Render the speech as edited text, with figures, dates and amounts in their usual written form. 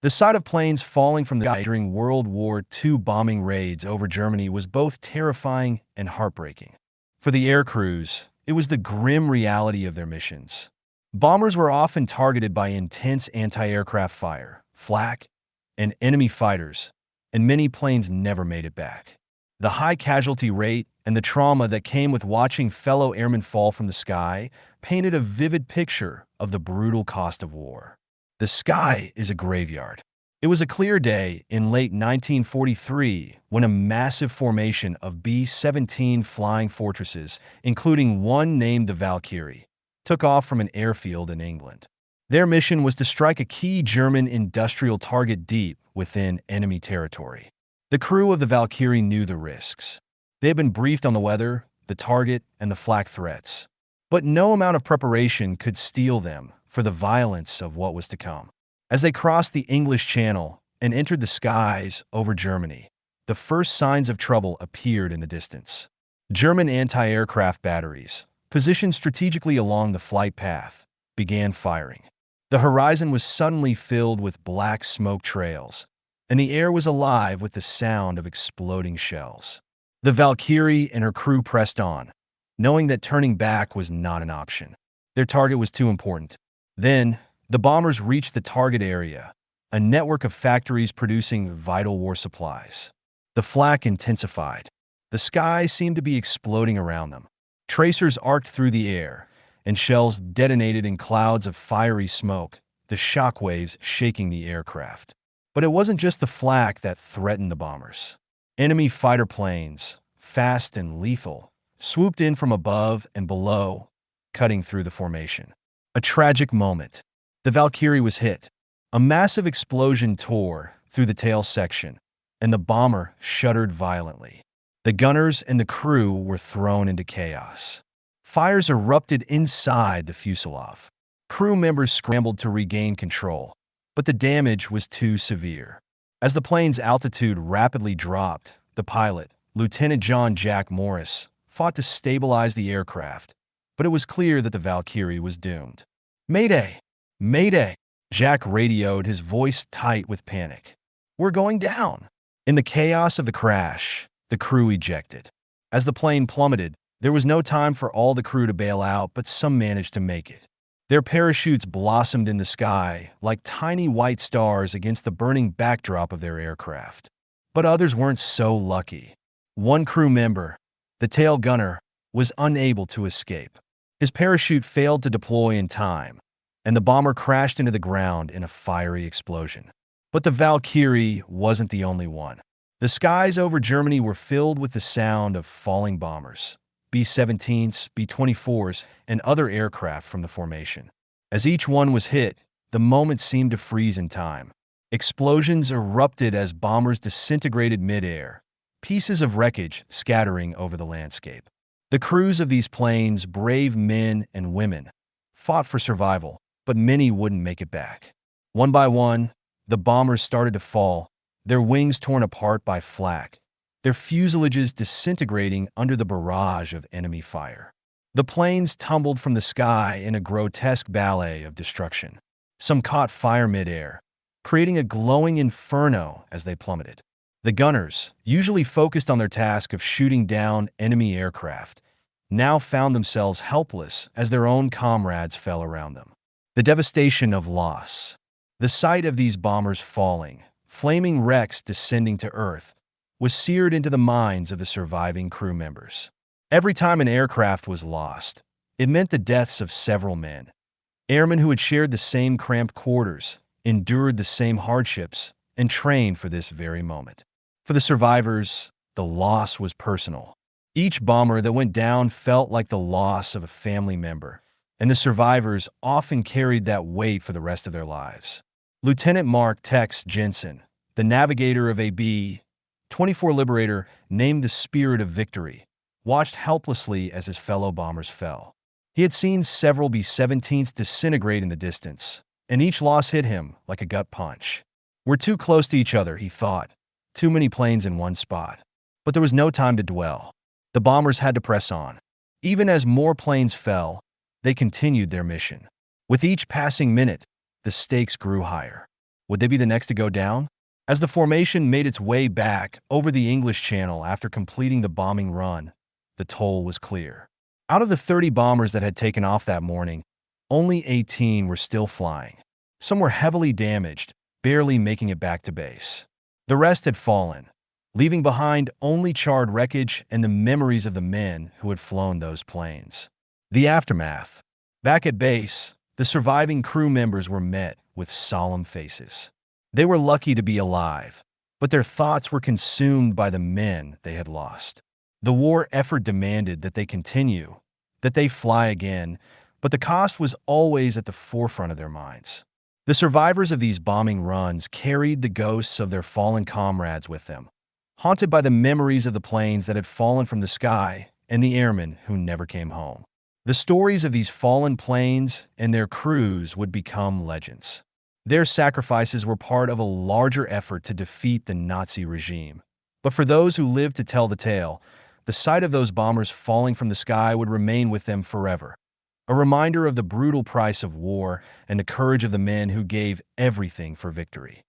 The sight of planes falling from the sky during World War II bombing raids over Germany was both terrifying and heartbreaking. For the aircrews, it was the grim reality of their missions. Bombers were often targeted by intense anti-aircraft fire, flak, and enemy fighters, and many planes never made it back. The high casualty rate and the trauma that came with watching fellow airmen fall from the sky painted a vivid picture of the brutal cost of war. The sky is a graveyard. It was a clear day in late 1943 when a massive formation of B-17 flying fortresses, including one named the Valkyrie, took off from an airfield in England. Their mission was to strike a key German industrial target deep within enemy territory. The crew of the Valkyrie knew the risks. They had been briefed on the weather, the target, and the flak threats. But no amount of preparation could steel them for the violence of what was to come. As they crossed the English Channel and entered the skies over Germany, the first signs of trouble appeared in the distance. German anti-aircraft batteries, positioned strategically along the flight path, began firing. The horizon was suddenly filled with black smoke trails, and the air was alive with the sound of exploding shells. The Valkyrie and her crew pressed on, knowing that turning back was not an option. Their target was too important. Then, the bombers reached the target area, a network of factories producing vital war supplies. The flak intensified. The sky seemed to be exploding around them. Tracers arced through the air, and shells detonated in clouds of fiery smoke, the shockwaves shaking the aircraft. But it wasn't just the flak that threatened the bombers. Enemy fighter planes, fast and lethal, swooped in from above and below, cutting through the formation. A tragic moment. The Valkyrie was hit. A massive explosion tore through the tail section, and the bomber shuddered violently. The gunners and the crew were thrown into chaos. Fires erupted inside the fuselage. Crew members scrambled to regain control, but the damage was too severe. As the plane's altitude rapidly dropped, the pilot, Lieutenant John Jack Morris, fought to stabilize the aircraft, but it was clear that the Valkyrie was doomed. "Mayday! Mayday!" Jack radioed, his voice tight with panic. "We're going down!" In the chaos of the crash, the crew ejected. As the plane plummeted, there was no time for all the crew to bail out, but some managed to make it. Their parachutes blossomed in the sky like tiny white stars against the burning backdrop of their aircraft. But others weren't so lucky. One crew member, the tail gunner, was unable to escape. His parachute failed to deploy in time, and the bomber crashed into the ground in a fiery explosion. But the Valkyrie wasn't the only one. The skies over Germany were filled with the sound of falling bombers, B-17s, B-24s, and other aircraft from the formation. As each one was hit, the moment seemed to freeze in time. Explosions erupted as bombers disintegrated mid-air, pieces of wreckage scattering over the landscape. The crews of these planes, brave men and women, fought for survival, but many wouldn't make it back. One by one, the bombers started to fall, their wings torn apart by flak, their fuselages disintegrating under the barrage of enemy fire. The planes tumbled from the sky in a grotesque ballet of destruction. Some caught fire mid-air, creating a glowing inferno as they plummeted. The gunners, usually focused on their task of shooting down enemy aircraft, now found themselves helpless as their own comrades fell around them. The devastation of loss. The sight of these bombers falling, flaming wrecks descending to earth, was seared into the minds of the surviving crew members. Every time an aircraft was lost, it meant the deaths of several men. Airmen who had shared the same cramped quarters, endured the same hardships, and trained for this very moment. For the survivors, the loss was personal. Each bomber that went down felt like the loss of a family member, and the survivors often carried that weight for the rest of their lives. Lieutenant Mark Tex Jensen, the navigator of a B-24 Liberator named the Spirit of Victory, watched helplessly as his fellow bombers fell. He had seen several B-17s disintegrate in the distance, and each loss hit him like a gut punch. "We're too close to each other," he thought. "Too many planes in one spot." But there was no time to dwell. The bombers had to press on. Even as more planes fell, they continued their mission. With each passing minute, the stakes grew higher. Would they be the next to go down? As the formation made its way back over the English Channel after completing the bombing run, the toll was clear. Out of the 30 bombers that had taken off that morning, only 18 were still flying. Some were heavily damaged, barely making it back to base. The rest had fallen, leaving behind only charred wreckage and the memories of the men who had flown those planes. The aftermath. Back at base, the surviving crew members were met with solemn faces. They were lucky to be alive, but their thoughts were consumed by the men they had lost. The war effort demanded that they continue, that they fly again, but the cost was always at the forefront of their minds. The survivors of these bombing runs carried the ghosts of their fallen comrades with them, haunted by the memories of the planes that had fallen from the sky and the airmen who never came home. The stories of these fallen planes and their crews would become legends. Their sacrifices were part of a larger effort to defeat the Nazi regime. But for those who lived to tell the tale, the sight of those bombers falling from the sky would remain with them forever. A reminder of the brutal price of war and the courage of the men who gave everything for victory.